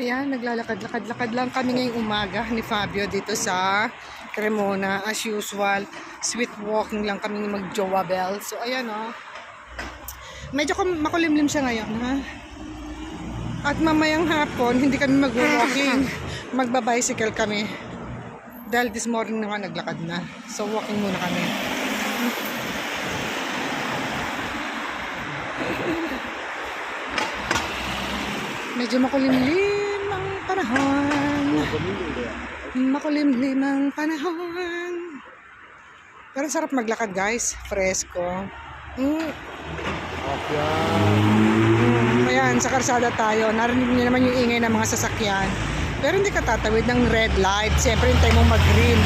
Ayan, naglalakad-lakad-lakad lang kami ngayong umaga ni Fabio dito sa Cremona. As usual, sweet walking lang kami mag-Jowa Bell. So, ayan medyo makulimlim siya ngayon, ha? At mamayang hapon, hindi kami mag-walking. Magba-bicycle kami. Dahil this morning naman naglakad na. So, walking muna kami. Medyo makulimlim ang panahon. Makulimlim ang panahon. Pero sarap maglakad, guys. Fresco. Ayan, sa karsada tayo. Narinig niyo naman yung ingay ng mga sasakyan. Pero hindi ka tatawid ng red light. Siyempre, hintay mo mag-green.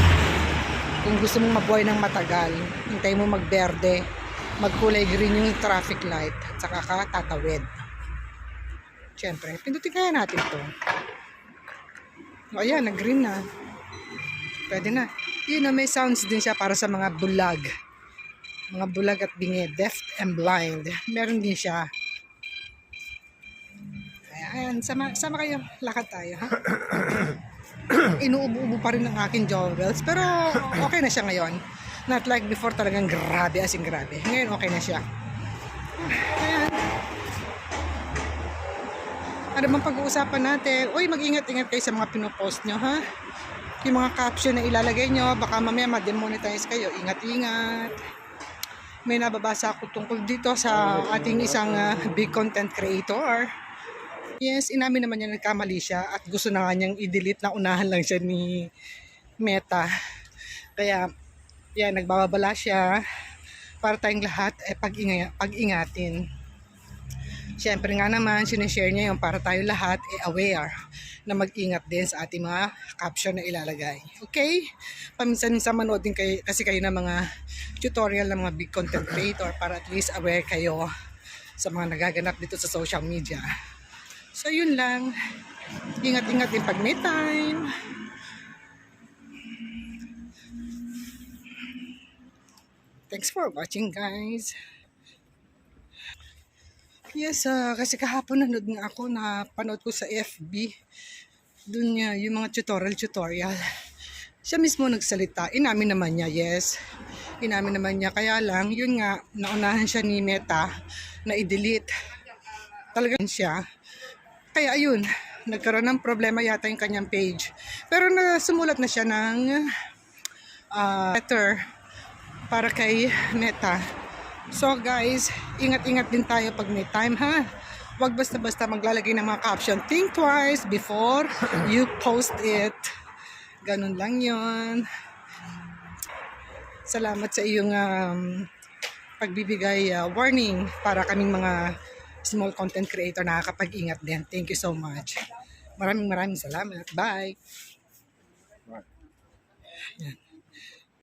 Kung gusto mong mabuhay ng matagal, hintay mo mag-berde. Magkulay green yung traffic light. At saka ka tatawid. Siyempre, pindutin kaya natin ito. O ayan, nag-green na. Pwede na. Yun may sounds din siya para sa mga bulag. Mga bulag at bingi, deaf and blind. Meron din siya. Ayan, sama kayo. Lakad tayo, ha? Inuubo-ubo pa rin ang aking jowels. Pero okay na siya ngayon. Not like before, talagang grabe, as in grabe. Ngayon okay na siya. Ayan. Ano bang pag-uusapan natin? Uy, mag-ingat-ingat kayo sa mga pinopost nyo, ha? Yung mga caption na ilalagay nyo, baka mamaya ma-demonetize kayo. Ingat-ingat. May nababasa ako tungkol dito sa ating isang big content creator. Yes, inamin naman niya nagkamali siya at gusto na nga niyang i-delete na unahan lang siya ni Meta. Kaya, yan, nagbababala siya para tayong lahat pag-ingatin. Siyempre nga naman, sinishare niya yung para tayo lahat aware na mag-ingat din sa ating mga caption na ilalagay. Okay? Paminsan-minsan manood din kayo, kasi kayo ng mga tutorial ng mga big content creator para at least aware kayo sa mga nagaganap dito sa social media. So yun lang. Ingat-ingat din pag may time. Thanks for watching, guys. Yes, kasi kahapon nanood nga ako, napanood ko sa FB. Doon niya, yung mga tutorial. Siya mismo nagsalita. Inamin naman niya, yes. Inamin naman niya. Kaya lang, yun nga, naunahan siya ni Meta na i-delete. Talagang siya. Kaya ayun, nagkaroon ng problema yata yung kanyang page. Pero sumulat na siya ng letter para kay Meta. So guys, ingat-ingat din tayo pag may time, ha? Huwag basta-basta maglalagay ng mga caption. Think twice before you post it. Ganun lang yon. Salamat sa iyong pagbibigay warning para kaming mga small content creator nakakapag-ingat din. Thank you so much. Maraming salamat. Bye. Yan.